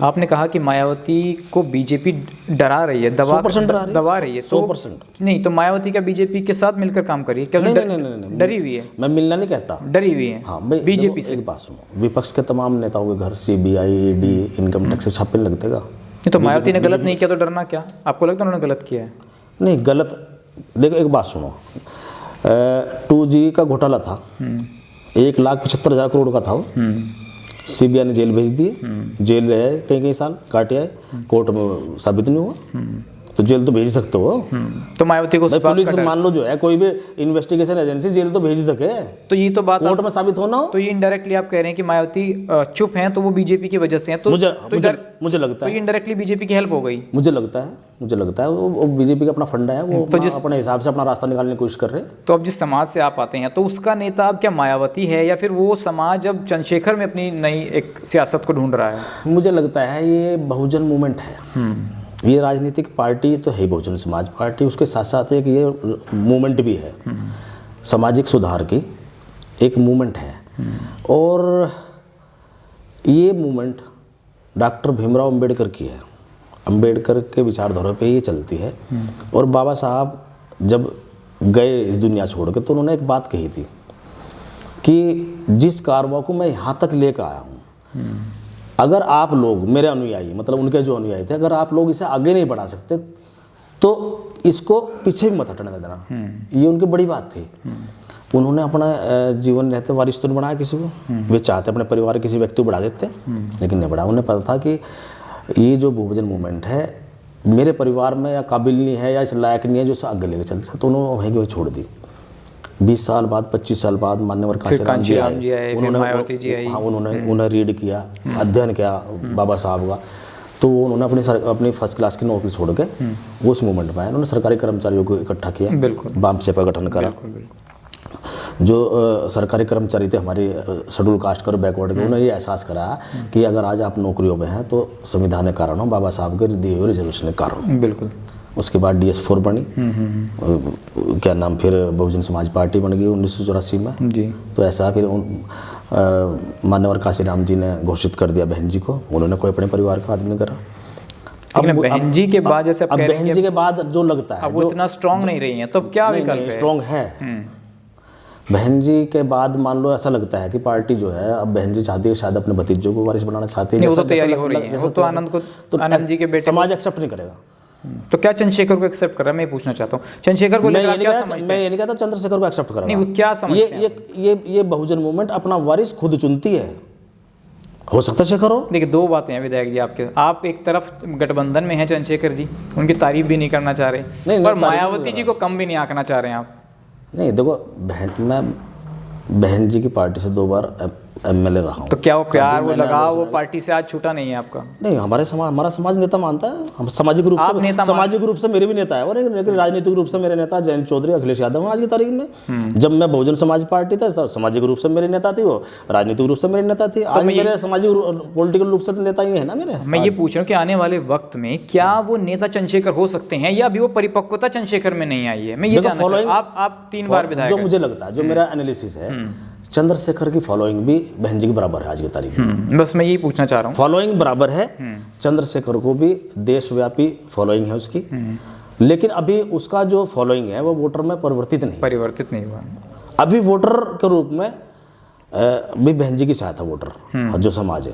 आपने कहा कि मायावती को बीजेपी डरा रही है, दबा रही है, 100%। नहीं तो मायावती क्या बीजेपी के साथ मिलकर काम कर रही है? क्या नहीं, डरी हुई है? मैं मिलना नहीं कहता, डरी हुई है। हाँ बीजेपी से। एक बात सुनो, विपक्ष के तमाम नेताओं के घर सीबीआई, ईडी, इनकम टैक्स से छापे लगतेगा। नहीं तो मायावती ने गलत नहीं किया तो डरना क्या? आपको लगता है उन्होंने गलत किया है? नहीं गलत, देखो एक बात सुनो, 2G का घोटाला था, 1,75,000 करोड़ का था वो, सीबीआई ने जेल भेज दिए, जेल रहे कई साल काटे आए, कोर्ट में साबित नहीं हुआ, तो जेल तो भेज सकते हो। तो मायावती को पुलिस मान लो जो है, कोई भी इन्वेस्टिगेशन एजेंसी जेल तो भेज सके, तो ये तो बात कोर्ट में साबित होना हो। तो ये इनडायरेक्टली आप कह रहे हैं कि मायावती चुप हैं तो वो बीजेपी की वजह से हैं, तो मुझे लगता है ये इनडायरेक्टली बीजेपी की हेल्प हो गई। मुझे लगता है वो बीजेपी का अपना फंडा है, वो तो अपने हिसाब से अपना रास्ता निकालने की कोशिश कर रहे हैं। तो अब जिस समाज से आप आते हैं तो उसका नेता अब क्या मायावती है, या फिर वो समाज अब चंद्रशेखर में अपनी नई एक सियासत को ढूंढ रहा है? मुझे लगता है ये बहुजन मूवमेंट है, ये राजनीतिक पार्टी तो है बहुजन समाज पार्टी, उसके साथ साथ एक ये मूवमेंट भी है, सामाजिक सुधार की एक मूवमेंट है। और ये मूवमेंट डॉक्टर भीमराव अंबेडकर की है, अंबेडकर के विचारधारा पे ये चलती है। और बाबा साहब जब गए इस दुनिया छोड़ के, तो उन्होंने एक बात कही थी कि जिस कारवां को मैं यहाँ तक लेकर आया हूँ, अगर आप लोग मेरे अनुयायी, मतलब उनके जो अनुयायी थे, अगर आप लोग इसे आगे नहीं बढ़ा सकते तो इसको पीछे भी मत हटने देना। ये उनकी बड़ी बात थी। उन्होंने अपना जीवन रहते वारिस तो नहीं बनाया किसी को, वे चाहते अपने परिवार किसी व्यक्ति को बढ़ा देते, लेकिन नहीं बढ़ा। उन्हें पता था कि ये जो बहुजन मूवमेंट है मेरे परिवार में या काबिल नहीं है या इस लायक नहीं है जो इसे आगे लेके चलते, तो उन्होंने वहीं की वहीं छोड़ दी। 20 साल बाद, 25 साल बाद मान्यवर कांशीराम जी आए, उन्होंने रीड किया, अध्ययन किया बाबा साहब का, तो उन्होंने अपनी फर्स्ट क्लास की नौकरी छोड़ के वो उस मूवमेंट में आए। उन्होंने सरकारी कर्मचारियों को इकट्ठा किया, बामसे का गठन करा। जो सरकारी कर्मचारी थे हमारे शेड्यूल कास्ट कर बैकवर्ड के, उन्होंने ये एहसास कराया कि अगर आज आप नौकरियों में हैं तो संविधान के कारण हो, बाबा साहब के दिए हुए रिजर्वेशन के कारण हो। बिल्कुल। उसके बाद DS4 बनी, क्या नाम, फिर बहुजन समाज पार्टी बन गई 1984 में जी। तो ऐसा फिर मान्यवर कांशीराम जी ने घोषित कर दिया बहन जी को, उन्होंने कोई अपने परिवार का आदमी करा। अब बहन जी के बाद, जैसे अब बहन जी के बाद जो लगता है वो इतना स्ट्रांग नहीं रही है, तो क्या विकल्प है? स्ट्रांग है बहन जी के बाद। मान लो ऐसा लगता है कि पार्टी जो है, अब बहन जी चाहती है शायद अपने भतीजों को वारिस बनाना चाहती है, वो तो तैयारी हो रही है, वो तो आनंद जी के बेटे समाज एक्सेप्ट नहीं करेगा। तो क्या चंद्रशेखर को एक्सेप्ट कर रहा है? मैं पूछना चाहता हूँ चंद्रशेखर को लेकर क्या समझते हैं? मैं ये नहीं कहता चंद्रशेखर को एक्सेप्ट करेगा, नहीं वो क्या समझते हैं? ये बहुजन मूवमेंट अपना वारिस खुद चुनती है, हो सकता है शेखर हो। देखिए दो बातें हैं विधायक जी आपके, आप एक तरफ गठबंधन में हैं चंद्रशेखर जी, उनकी तारीफ भी नहीं करना चाह रहे, पर मायावती जी को कम भी नहीं आंकना चाह रहे हैं आप। नहीं देखो बहन जी की पार्टी से 2 बार MLA रहा हूँ, तो क्या वो प्यार वो लगाव वो पार्टी से आज छूटा नहीं है आपका? नहीं, हमारा समाज नेता मानता है, हम सामाजिक रूप से मेरे भी नेता है, और लेकिन राजनीतिक रूप से मेरे नेता जयंत चौधरी, अखिलेश यादव आज की तारीख में। जब मैं बहुजन समाज पार्टी था तो सामाजिक रूप से मेरे नेता थी, वो राजनीतिक रूप से मेरे नेता थी। आज मेरे सामाजिक पॉलिटिकल रूप से नेता ही है ना मेरे। मैं ये पूछ रहा हूँ कि आने वाले वक्त में क्या वो नेता चंद्रशेखर हो सकते हैं, या अभी वो परिपक्वता चंद्रशेखर में नहीं आई है? मैं ये जानना चाहता हूँ। आप 3 बार विधायक, जो मुझे लगता है, जो मेरा एनालिसिस है, चंद्रशेखर की फॉलोइंग भी बहन जी के बराबर है आज की तारीख में। बस मैं यही पूछना चाह रहा हूँ, फॉलोइंग बराबर है। चंद्रशेखर को भी देशव्यापी फॉलोइंग है उसकी, लेकिन अभी उसका जो फॉलोइंग है वो वोटर में परिवर्तित नहीं हुआ। अभी वोटर के रूप में भी बहन जी की सहायता वोटर जो समाज है।